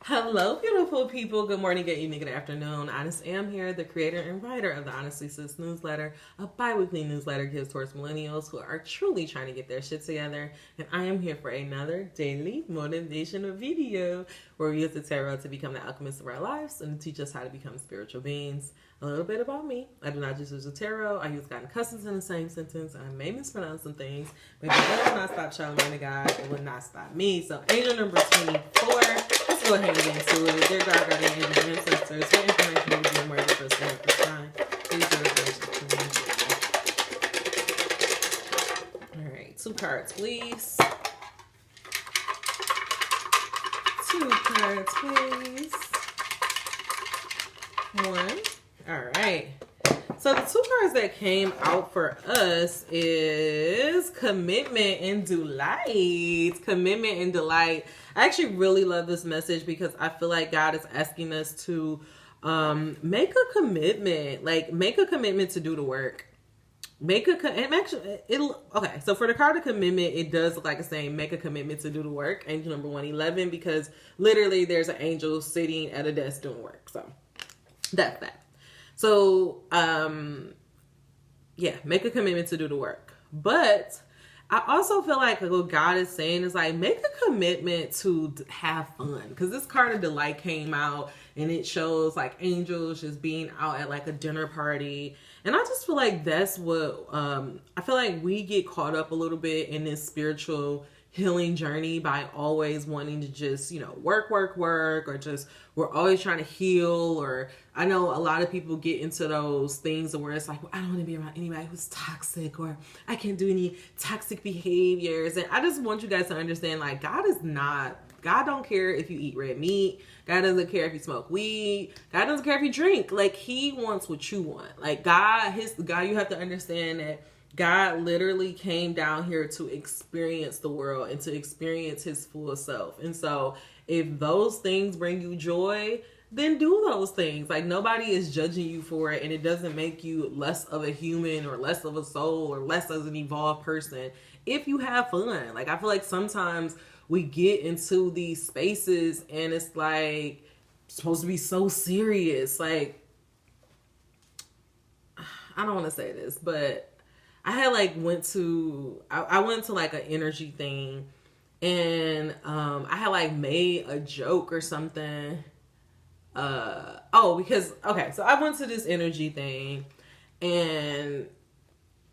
Hello, beautiful people. Good morning, good evening, good afternoon. Honest Am here, the creator and writer of the Honestly Sis newsletter, a bi-weekly newsletter geared towards millennials who are truly trying to get their shit together. And I am here for another daily motivational video where we use the tarot to become the alchemists of our lives and teach us how to become spiritual beings. A little bit about me. I do not just use the tarot. I use God and cousins in the same sentence. I may mispronounce some things, but it will not stop Charlamagne God. It will not stop me. So angel number 24. Let's go ahead and get into it. Dear God, guardian angels, and ancestors, what information will be more than first thing at this time? Please do it. Alright, 2 cards, please. 2 cards, please. 1. Alright. So the 2 cards that came out for us is commitment and delight. Commitment and delight. I actually really love this message because I feel like God is asking us to make a commitment. Like, make a commitment to do the work. Okay, so for the card of commitment, it does look like it's saying make a commitment to do the work. Angel number 111, because literally there's an angel sitting at a desk doing work. So that's that. So, yeah, make a commitment to do the work. But I also feel like what God is saying is like, make a commitment to have fun. Because this card of delight came out and it shows like angels just being out at like a dinner party. And I just feel like that's what, I feel like we get caught up a little bit in this spiritual healing journey by always wanting to just, work, or just we're always trying to heal. Or I know a lot of people get into those things where it's like, well, I don't want to be around anybody who's toxic, or I can't do any toxic behaviors. And I just want you guys to understand, like, God don't care if you eat red meat. God doesn't care if you smoke weed. God doesn't care if you drink. Like, he wants what you want. Like, God, you have to understand that God literally came down here to experience the world and to experience his full self. And so if those things bring you joy, then do those things. Like, nobody is judging you for it, and it doesn't make you less of a human or less of a soul or less as an evolved person if you have fun. Like, I feel like sometimes we get into these spaces and it's like supposed to be so serious. Like, I don't want to say this, but I had like went to like an energy thing, and I had like made a joke or something. So I went to this energy thing, and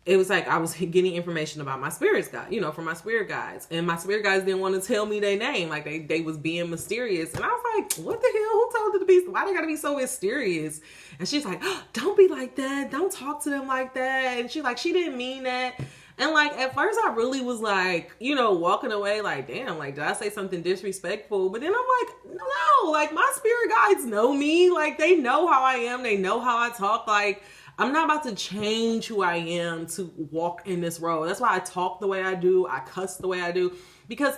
it was like I was getting information about my spirits guide, from my spirit guides. And my spirit guides didn't want to tell me their name. Like, they was being mysterious. And I was like, what the hell? Who told them to be? Why they gotta be so mysterious? And she's like, oh, don't be like that. Don't talk to them like that. And she's like, she didn't mean that. And like, at first I really was like, walking away like, damn, like, did I say something disrespectful? But then I'm like, no, like, my spirit guides know me. Like, they know how I am. They know how I talk. Like, I'm not about to change who I am to walk in this role. That's why I talk the way I do. I cuss the way I do. Because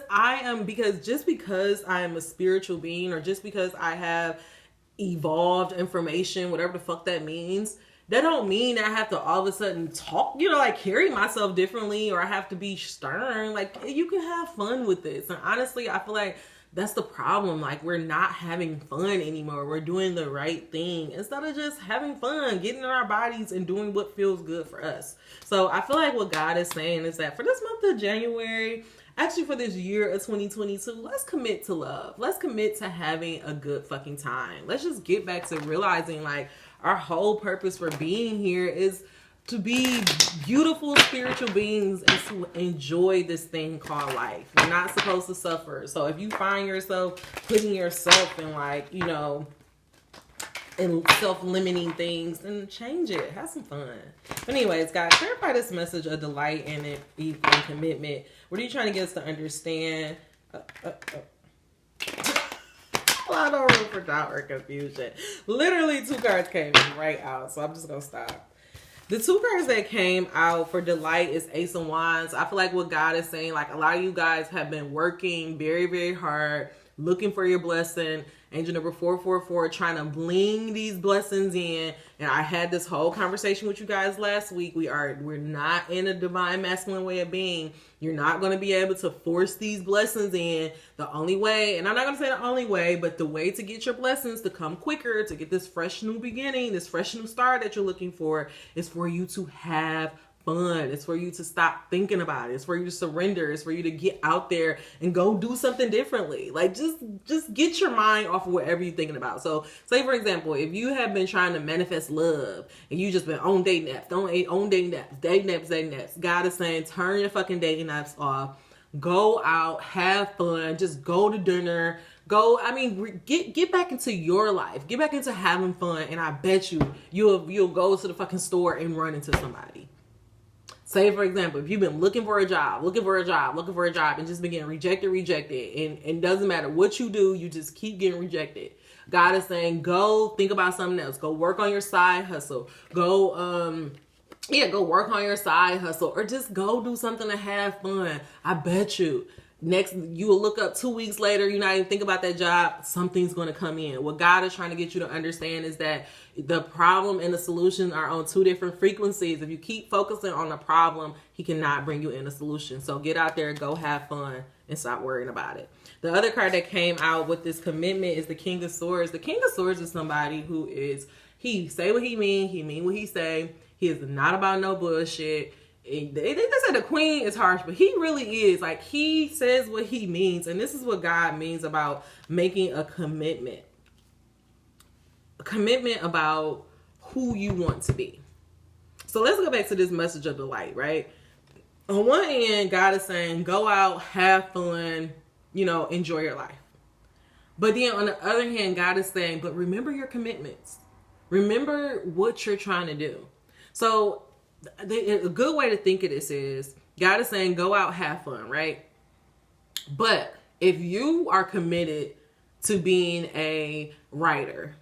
just because I am a spiritual being, or just because I have evolved information, whatever the fuck that means, that don't mean I have to all of a sudden talk, like carry myself differently, or I have to be stern. Like, you can have fun with this. And honestly, I feel like that's the problem. Like, we're not having fun anymore. We're doing the right thing instead of just having fun, getting in our bodies and doing what feels good for us. So I feel like what God is saying is that for this month of January, actually for this year of 2022, let's commit to love. Let's commit to having a good fucking time. Let's just get back to realizing, like, our whole purpose for being here is to be beautiful spiritual beings and to enjoy this thing called life. You're not supposed to suffer. So if you find yourself putting yourself in, like, in self-limiting things, then change it. Have some fun. But anyways, guys, clarify this message of delight and commitment. What are you trying to get us to understand? A lot of room for doubt or confusion. Literally 2 cards came right out, so I'm just gonna stop. The 2 cards that came out for delight is Ace of Wands. I feel like what God is saying, like, a lot of you guys have been working very, very hard looking for your blessing. Angel number 444, trying to bling these blessings in. And I had this whole conversation with you guys last week. We're not in a divine masculine way of being. You're not going to be able to force these blessings in. The only way, and I'm not going to say the only way, but the way to get your blessings to come quicker, to get this fresh new beginning, this fresh new start that you're looking for, is for you to have fun. It's for you to stop thinking about it. It's for you to surrender. It's for you to get out there and go do something differently. Like just get your mind off of whatever you're thinking about. So say for example, if you have been trying to manifest love and you just been on dating apps, dating apps, God is saying turn your fucking dating apps off. Go out, have fun, just go to dinner. Get back into your life. Get back into having fun, and I bet you'll go to the fucking store and run into somebody. Say, for example, if you've been looking for a job, and just been getting rejected, and it doesn't matter what you do, you just keep getting rejected. God is saying, go think about something else. Go work on your side hustle. Go work on your side hustle, or just go do something to have fun. I bet you. Next, you will look up 2 weeks later, you're not even thinking about that job, something's going to come in. What God is trying to get you to understand is that the problem and the solution are on two different frequencies. If you keep focusing on the problem, he cannot bring you in a solution. So get out there, go have fun, and stop worrying about it. The other card that came out with this commitment is the King of Swords. The King of Swords is somebody who he say what he mean what he say. He is not about no bullshit. They say the queen is harsh, but he really is. Like, he says what he means. And this is what God means about making a commitment. A commitment about who you want to be. So let's go back to this message of the light, right? On one end, God is saying, go out, have fun, enjoy your life. But then on the other hand, God is saying, but remember your commitments. Remember what you're trying to do. So a good way to think of this is God is saying, go out, have fun, right? But if you are committed to being a writer,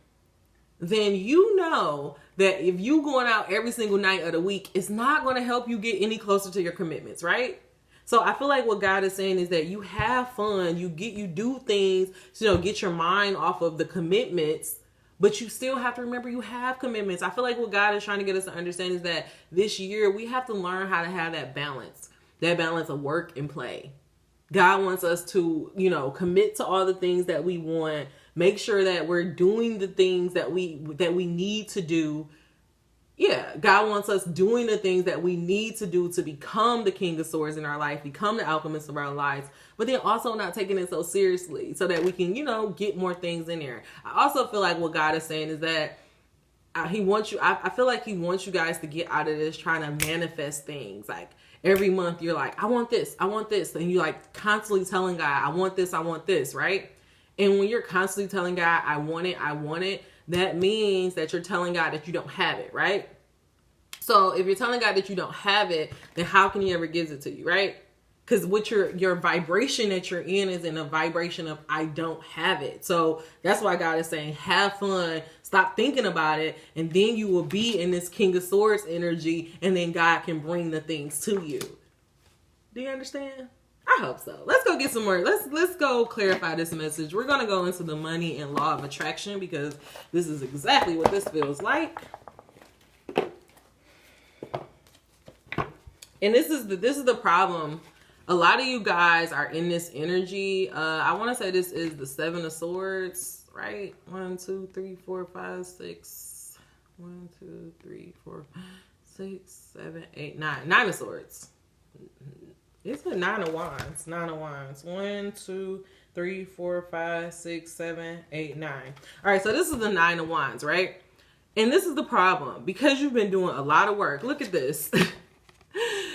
then you know that if you going out every single night of the week, it's not going to help you get any closer to your commitments, right? So I feel like what God is saying is that you have fun, you do things, get your mind off of the commitments. But you still have to remember you have commitments. I feel like what God is trying to get us to understand is that this year we have to learn how to have that balance of work and play. God wants us to, commit to all the things that we want. Make sure that we're doing the things that we need to do. Yeah, God wants us doing the things that we need to do to become the King of Swords in our life, become the alchemist of our lives, but then also not taking it so seriously so that we can, get more things in there. I also feel like what God is saying is that he wants you, I feel like he wants you guys to get out of this trying to manifest things. Like every month you're like, I want this. And you're like constantly telling God, I want this, right? And when you're constantly telling God, I want it, that means that you're telling God that you don't have it, right? So if you're telling God that you don't have it, then how can he ever give it to you, right? Because what your vibration that you're in is in a vibration of I don't have it. So that's why God is saying, have fun, stop thinking about it, and then you will be in this King of Swords energy, and then God can bring the things to you. Do you understand? I hope so. Let's go get some more. Let's go clarify this message. We're going to go into the money and law of attraction because this is exactly what this feels like. And this is the problem. A lot of you guys are in this energy. I want to say this is the 7 of Swords, right? 1, 2, 3, 4, 5, 6. 1, 2, 3, 4, 6, 7, 8, 9. 9 of Swords. It's the 9 of Wands. 9 of Wands. 1, 2, 3, 4, 5, 6, 7, 8, 9. All right, so this is the 9 of Wands, right? And this is the problem. Because you've been doing a lot of work. Look at this.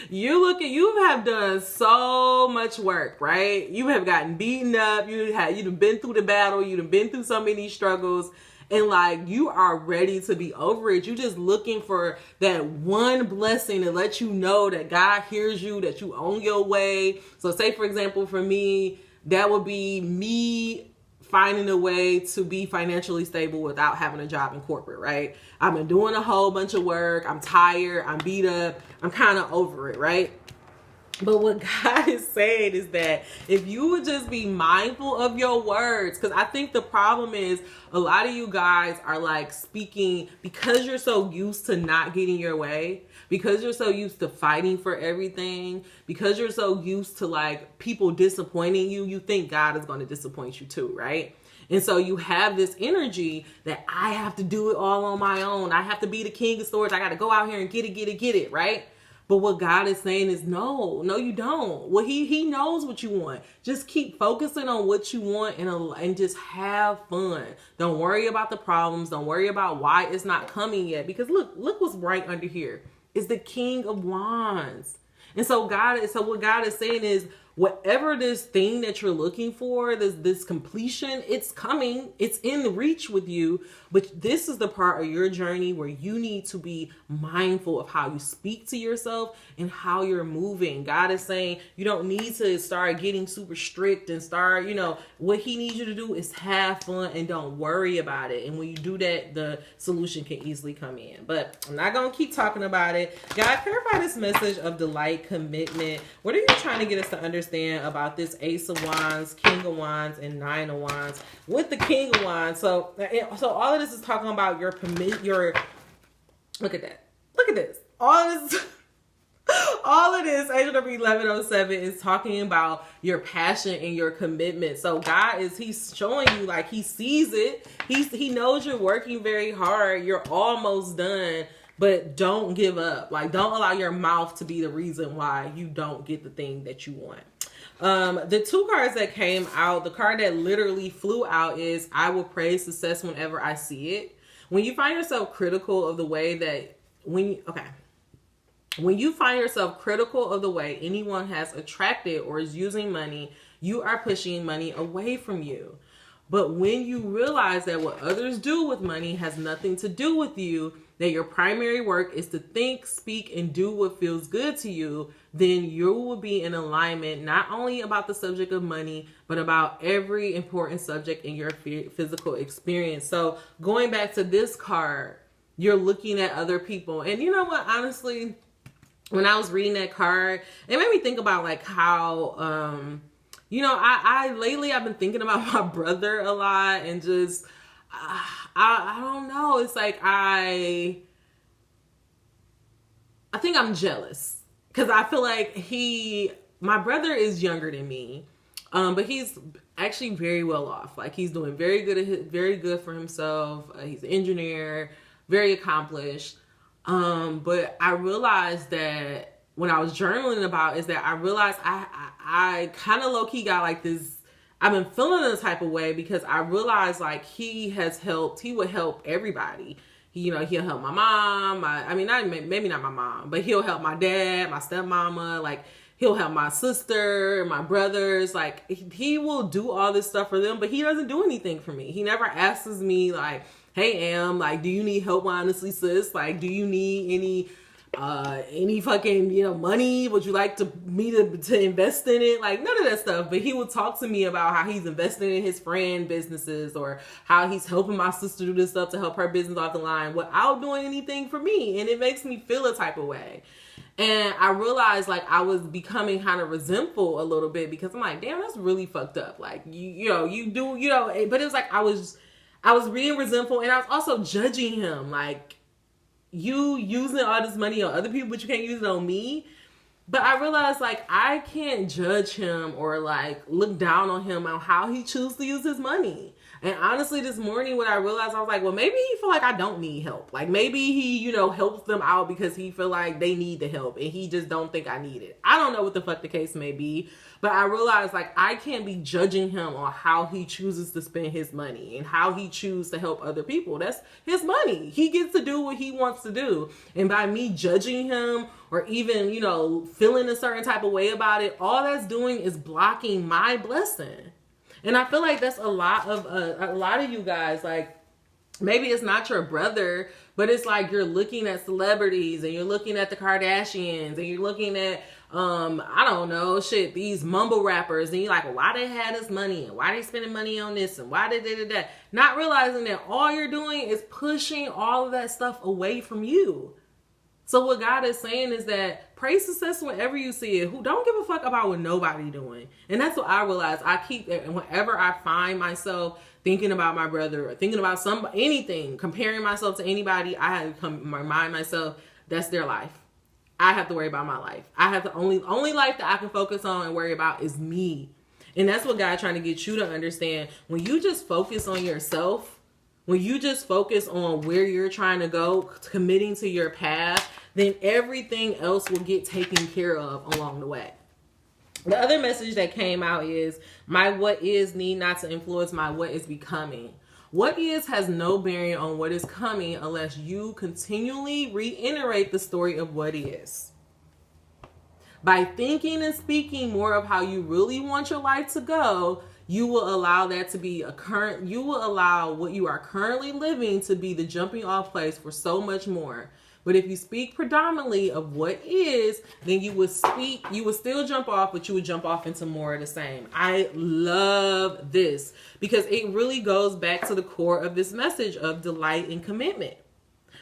You have done so much work, right? You have gotten beaten up. You've been through the battle. You've been through so many struggles. And like, you are ready to be over it. You're just looking for that one blessing to let you know that God hears you, that you on your way. So say, for example, for me, that would be me finding a way to be financially stable without having a job in corporate, right? I've been doing a whole bunch of work. I'm tired. I'm beat up. I'm kind of over it, right? But what God is saying is that if you would just be mindful of your words, because I think the problem is a lot of you guys are like speaking because you're so used to not getting your way, because you're so used to fighting for everything, because you're so used to like people disappointing you, you think God is going to disappoint you too, right? And so you have this energy that I have to do it all on my own. I have to be the king of storage. I got to go out here and get it, right? But what God is saying is no, you don't. Well, he knows what you want. Just keep focusing on what you want and just have fun. Don't worry about the problems. Don't worry about why it's not coming yet. Because look what's right under here. It's the King of Wands. And so what God is saying is, whatever this thing that you're looking for, this completion, it's coming. It's in reach with you. But this is the part of your journey where you need to be mindful of how you speak to yourself and how you're moving. God is saying you don't need to start getting super strict and start, what he needs you to do is have fun and don't worry about it. And when you do that, the solution can easily come in. But I'm not going to keep talking about it. God, clarify this message of delight, commitment. What are you trying to get us to understand about this Ace of Wands, King of Wands, and Nine of Wands with the King of Wands? So all of this is talking about look at that. Look at this. All of this, Angel number 1107 is talking about your passion and your commitment. So God he's showing you like he sees it. He knows you're working very hard. You're almost done. But don't give up. Like, don't allow your mouth to be the reason why you don't get the thing that you want. The two cards that came out, the card that literally flew out is I will praise success whenever I see it. When you find yourself critical of the way that when you find yourself critical of the way anyone has attracted or is using money, you are pushing money away from you. But when you realize that what others do with money has nothing to do with you, that your primary work is to think, speak, and do what feels good to you, then you will be in alignment not only about the subject of money, but about every important subject in your physical experience. So going back to this card, you're looking at other people. And you know what? Honestly, when I was reading that card, it made me think about like how, I lately I've been thinking about my brother a lot and just, I don't know. It's like I think I'm jealous because I feel like my brother is younger than me, but he's actually very well off. Like he's doing very good for himself. He's an engineer, very accomplished. But I realized that when I was journaling about is that I realized I kind of low key got like this. I've been feeling this type of way because I realized like he would help everybody. He'll help my mom. Maybe not my mom, but he'll help my dad, my stepmama. Like he'll help my sister, my brothers. Like he will do all this stuff for them, but he doesn't do anything for me. He never asks me like, hey, Am, like, do you need help, honestly, sis? Like, do you need any fucking, money? Would you like me to invest in it? Like, none of that stuff. But he would talk to me about how he's investing in his friend businesses or how he's helping my sister do this stuff to help her business off the line without doing anything for me. And it makes me feel a type of way. And I realized like I was becoming kind of resentful a little bit because I'm like, damn, that's really fucked up. Like, you do, but it was like I was being resentful and I was also judging him. Like, you using all this money on other people, but you can't use it on me. But I realized like I can't judge him or like look down on him on how he chooses to use his money. And honestly, this morning when I realized, I was like, well, maybe he feel like I don't need help. Like maybe he, helps them out because he feel like they need the help and he just don't think I need it. I don't know what the fuck the case may be, but I realized like I can't be judging him on how he chooses to spend his money and how he chooses to help other people. That's his money. He gets to do what he wants to do. And by me judging him or even, feeling a certain type of way about it, all that's doing is blocking my blessing. And I feel like that's a lot of you guys, like maybe it's not your brother, but it's like you're looking at celebrities and you're looking at the Kardashians and you're looking at, I don't know, these mumble rappers and you're like, well, why they had this money and why they spending money on this and why they did that? Not realizing that all you're doing is pushing all of that stuff away from you. So what God is saying is that pray success whenever you see it. Who don't give a fuck about what nobody doing. And that's what I realize. I keep, and whenever I find myself thinking about my brother or thinking about anything, comparing myself to anybody, I have to remind myself that's their life. I have to worry about my life. I have the only life that I can focus on and worry about is me. And that's what God's trying to get you to understand. When you just focus on yourself, when you just focus on where you're trying to go, committing to your path, then everything else will get taken care of along the way. The other message that came out is, my what is need not to influence my what is becoming. What is has no bearing on what is coming unless you continually reiterate the story of what is. By thinking and speaking more of how you really want your life to go, you will allow that to be you will allow what you are currently living to be the jumping off place for so much more. But if you speak predominantly of what is, then you would still jump off, but you would jump off into more of the same. I love this because it really goes back to the core of this message of delight and commitment.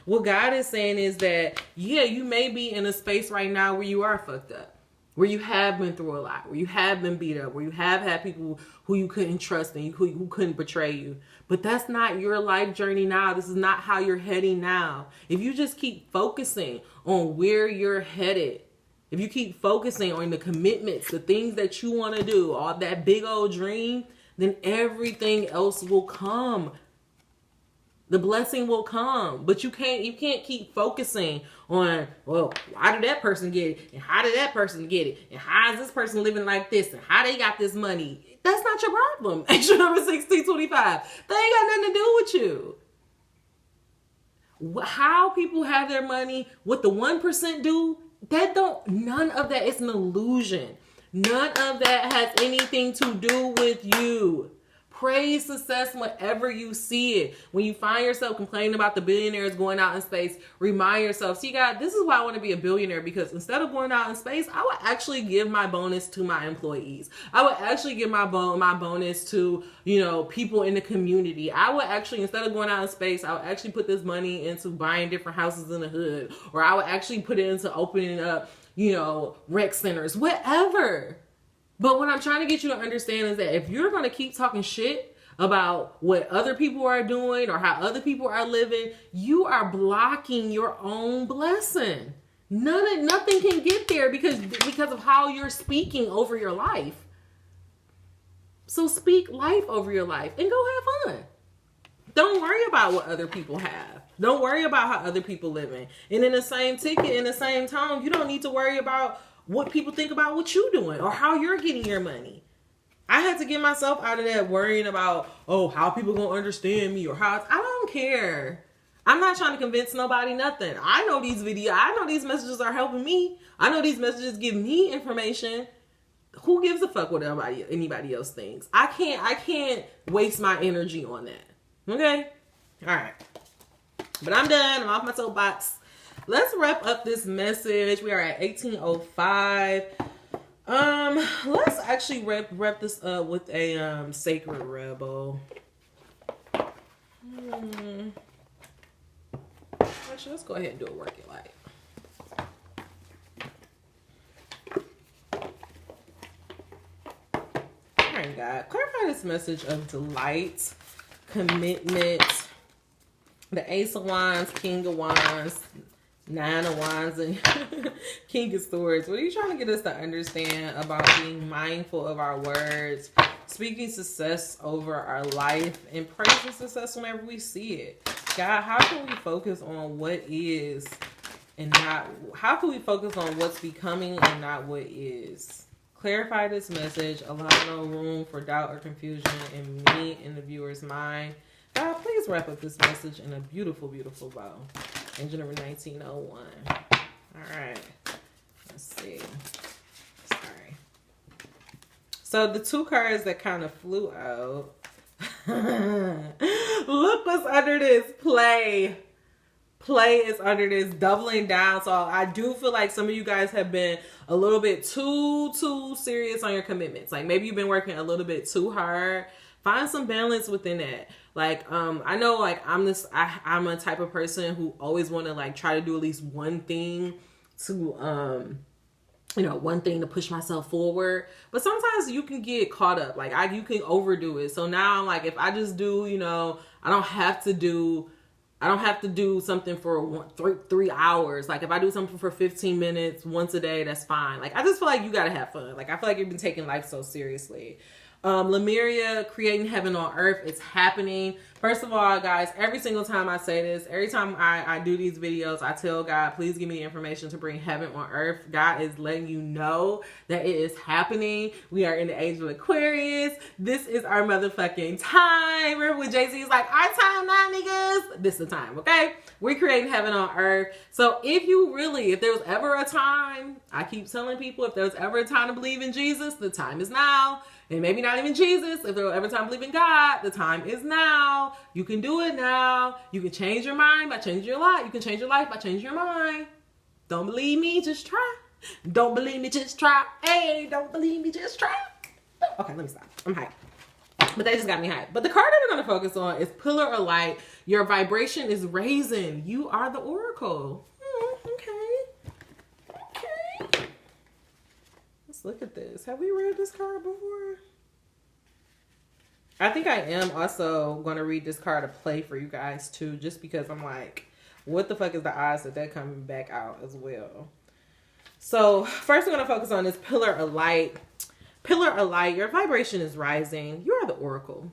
What God is saying is that, yeah, you may be in a space right now where you are fucked up, where you have been through a lot, where you have been beat up, where you have had people who you couldn't trust and who couldn't betray you. But that's not your life journey now. This is not how you're heading now. If you just keep focusing on where you're headed, if you keep focusing on the commitments, the things that you want to do, all that big old dream, then everything else will come. The blessing will come, but you can't keep focusing on, well, why did that person get it? And how did that person get it? And how is this person living like this? And how they got this money? That's not your problem. Extra number 1625. That ain't got nothing to do with you. How people have their money, what the 1% do, none of that is an illusion. None of that has anything to do with you. Praise success whenever you see it. When you find yourself complaining about the billionaires going out in space, remind yourself, see, God, this is why I want to be a billionaire, because instead of going out in space, I would actually give my bonus to my employees. I would actually give my bonus to, people in the community. I would actually, instead of going out in space, I would actually put this money into buying different houses in the hood, or I would actually put it into opening up, rec centers, whatever. But what I'm trying to get you to understand is that if you're going to keep talking shit about what other people are doing or how other people are living, you are blocking your own blessing. Nothing can get there because of how you're speaking over your life. So speak life over your life and go have fun. Don't worry about what other people have. Don't worry about how other people living. And in the same ticket, in the same time, you don't need to worry about what people think about what you're doing or how you're getting your money. I had to get myself out of that worrying about, how people gonna understand me or how I don't care. I'm not trying to convince nobody nothing. I know these messages are helping me. I know these messages give me information. Who gives a fuck what anybody else thinks? I can't waste my energy on that. Okay? All right. But I'm done. I'm off my soapbox. Let's wrap up this message. We are at 18:05. Let's actually wrap this up with a sacred rebel. Actually, let's go ahead and do a work it light. All right, God. Clarify this message of delight, commitment, the Ace of Wands, King of Wands, 9 of Wands, and King of Swords. What are you trying to get us to understand about being mindful of our words, speaking success over our life, and praising success whenever we see it? God, how can we focus on what is and not, how can we focus on what's becoming and not what is? Clarify this message. Allow no room for doubt or confusion in me and the viewer's mind. God, please wrap up this message in a beautiful, beautiful bow. Angel number 1901. All right. Let's see. Sorry. So the two cards that kind of flew out. Look what's under this. Play. Play is under this, doubling down. So I do feel like some of you guys have been a little bit too serious on your commitments. Like maybe you've been working a little bit too hard Find some balance within that. Like, I know, like, I'm a type of person who always want to, like, try to do at least one thing to, one thing to push myself forward. But sometimes you can get caught up. Like, you can overdo it. So now I'm like, if I just do, I don't have to do something for 3 hours. Like, if I do something for 15 minutes once a day, that's fine. Like, I just feel like you gotta have fun. Like, I feel like you've been taking life so seriously. Lemuria, creating heaven on earth, it's happening. First of all, guys, every single time I say this, every time I do these videos, I tell God, please give me the information to bring heaven on earth. God is letting you know that it is happening. We are in the age of Aquarius. This is our motherfucking time. Remember when Jay-Z is like, our time now, niggas? This is the time, okay? We're creating heaven on earth. So if there was ever a time, I keep telling people, if there was ever a time to believe in Jesus, the time is now. And maybe not even Jesus. If there was ever time to believe in God, the time is now. You can do it now. You can change your mind by changing your life. You can change your life by changing your mind. Don't believe me? Just try. Don't believe me? Just try. Hey, don't believe me? Just try. Okay, let me stop. I'm hyped. But they just got me hyped. But the card that we're going to focus on is Pillar of Light. Your vibration is raising. You are the oracle. Okay. Let's look at this. Have we read this card before? I think I am also going to read this card to play for you guys too, just because I'm like, what the fuck is the odds that they're coming back out as well? So first I'm going to focus on this Pillar of Light. Pillar of Light, your vibration is rising. You are the oracle.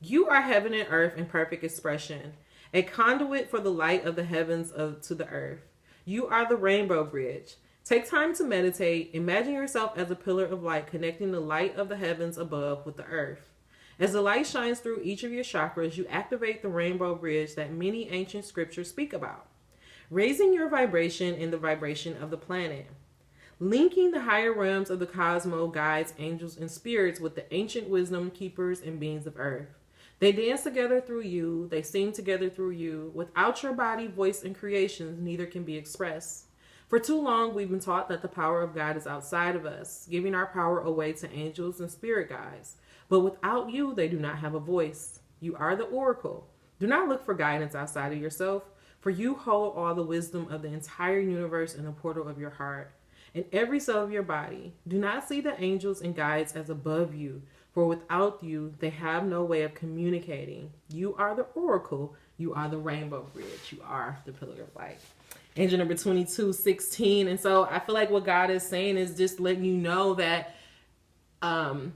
You are heaven and earth in perfect expression, a conduit for the light of the heavens to the earth. You are the rainbow bridge. Take time to meditate. Imagine yourself as a pillar of light connecting the light of the heavens above with the earth. As the light shines through each of your chakras, you activate the rainbow bridge that many ancient scriptures speak about, raising your vibration in the vibration of the planet. Linking the higher realms of the cosmos, guides, angels, and spirits with the ancient wisdom keepers and beings of earth. They dance together through you. They sing together through you. Without your body, voice, and creations, neither can be expressed. For too long, we've been taught that the power of God is outside of us, giving our power away to angels and spirit guides. But without you, they do not have a voice. You are the oracle. Do not look for guidance outside of yourself, for you hold all the wisdom of the entire universe in the portal of your heart. In every cell of your body, do not see the angels and guides as above you, for without you, they have no way of communicating. You are the oracle. You are the rainbow bridge. You are the pillar of light. Angel number 2216. And so I feel like what God is saying is just letting you know that God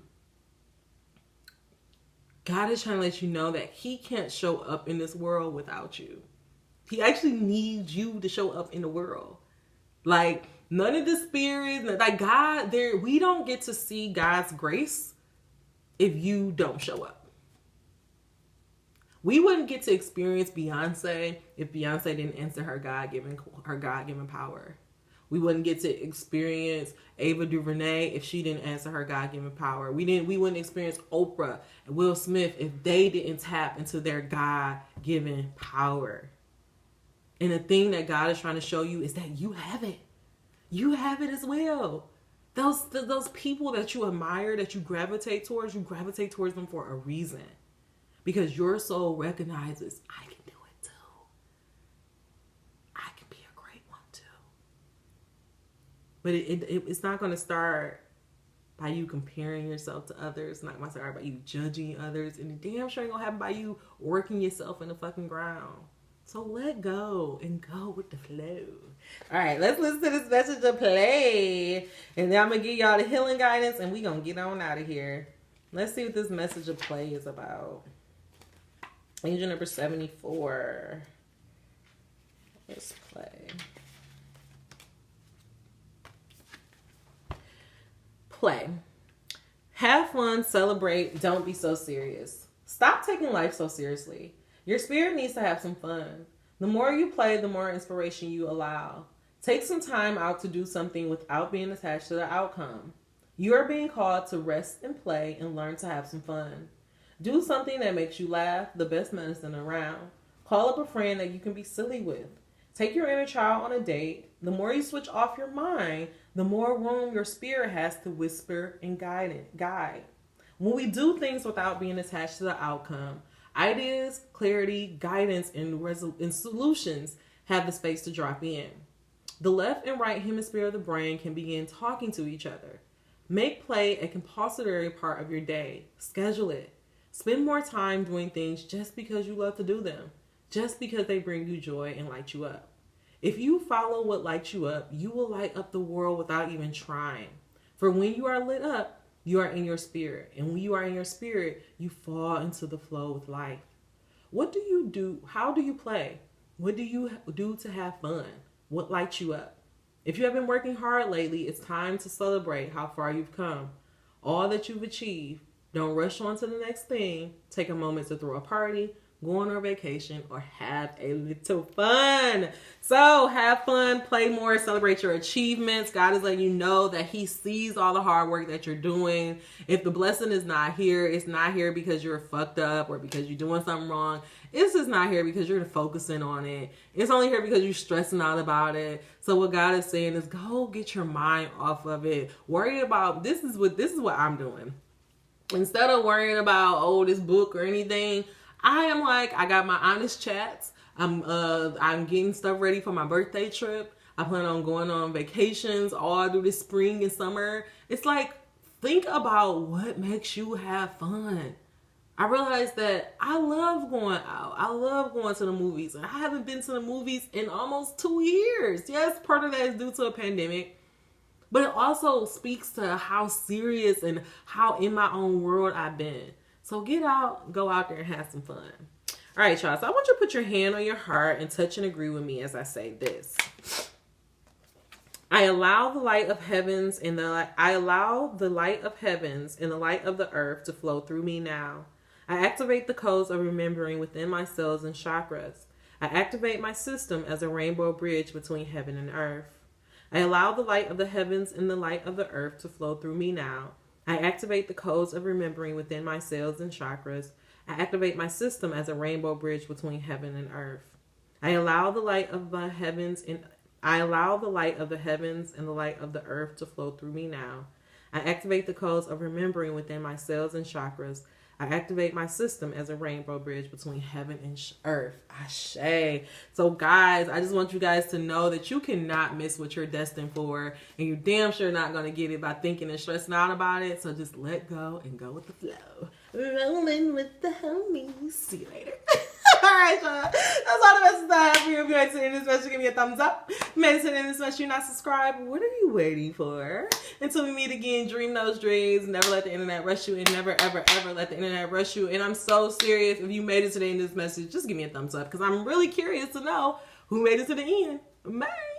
is trying to let you know that he can't show up in this world without you. He actually needs you to show up in the world. Like, none of the spirits, like God, we don't get to see God's grace if you don't show up. We wouldn't get to experience Beyonce if Beyonce didn't answer her God-given power. We wouldn't get to experience Ava DuVernay if she didn't answer her God-given power. We wouldn't experience Oprah and Will Smith if they didn't tap into their God-given power. And the thing that God is trying to show you is that you have it. You have it as well. Those people that you admire, that you gravitate towards them for a reason. Because your soul recognizes, I can do it too. I can be a great one too. But it's not going to start by you comparing yourself to others. It's not going to start by you judging others. And damn sure ain't going to happen by you working yourself in the fucking ground. So let go and go with the flow. All right, let's listen to this message to play. And then I'm going to give y'all the healing guidance and we're going to get on out of here. Let's see what this message of play is about. Angel number 74. Let's play. Play. Have fun, celebrate, don't be so serious. Stop taking life so seriously. Your spirit needs to have some fun. The more you play, the more inspiration you allow. Take some time out to do something without being attached to the outcome. You are being called to rest and play and learn to have some fun. Do something that makes you laugh, the best medicine around. Call up a friend that you can be silly with. Take your inner child on a date. The more you switch off your mind, the more room your spirit has to whisper and guide. When we do things without being attached to the outcome, ideas, clarity, guidance, and solutions have the space to drop in. The left and right hemisphere of the brain can begin talking to each other. Make play a compulsory part of your day. Schedule it. Spend more time doing things just because you love to do them, just because they bring you joy and light you up. If you follow what lights you up, you will light up the world without even trying. For when you are lit up, you are in your spirit. And when you are in your spirit, you fall into the flow with life. What do you do? How do you play? What do you do to have fun? What lights you up? If you have been working hard lately, it's time to celebrate how far you've come. All that you've achieved. Don't rush on to the next thing. Take a moment to throw a party, go on a vacation, or have a little fun. So have fun, play more, celebrate your achievements. God is letting you know that he sees all the hard work that you're doing. If the blessing is not here, it's not here because you're fucked up or because you're doing something wrong. It's just not here because you're focusing on it. It's only here because you're stressing out about it. So what God is saying is go get your mind off of it. Worry about, this is what I'm doing. Instead of worrying about, this book or anything, I am like, I got my honest chats. I'm getting stuff ready for my birthday trip. I plan on going on vacations all through this spring and summer. It's like, think about what makes you have fun. I realized that I love going out. I love going to the movies. And I haven't been to the movies in almost 2 years. Yes, part of that is due to a pandemic. But it also speaks to how serious and how in my own world I've been. So get out, go out there and have some fun. All right, y'all. So I want you to put your hand on your heart and touch and agree with me as I say this. I allow the light of heavens and the light of the earth to flow through me now. I activate the codes of remembering within my cells and chakras. I activate my system as a rainbow bridge between heaven and earth. I allow the light of the heavens and the light of the earth to flow through me now. I activate the codes of remembering within my cells and chakras. I activate my system as a rainbow bridge between heaven and earth. I allow the light of the heavens and the light of the earth to flow through me now. I activate the codes of remembering within my cells and chakras. I activate my system as a rainbow bridge between heaven and earth. Ashe. So guys, I just want you guys to know that you cannot miss what you're destined for. And you're damn sure not going to get it by thinking and stressing out about it. So just let go and go with the flow. Rolling with the homies. See you later. All right, y'all. That's all the messages I have for you. If you entered in this message, give me a thumbs up. If you made it in this message, you're not subscribed. What are you waiting for? Until we meet again, dream those dreams. Never let the internet rush you, and never, ever, ever let the internet rush you. And I'm so serious. If you made it to the end of this message, just give me a thumbs up because I'm really curious to know who made it to the end. Bye.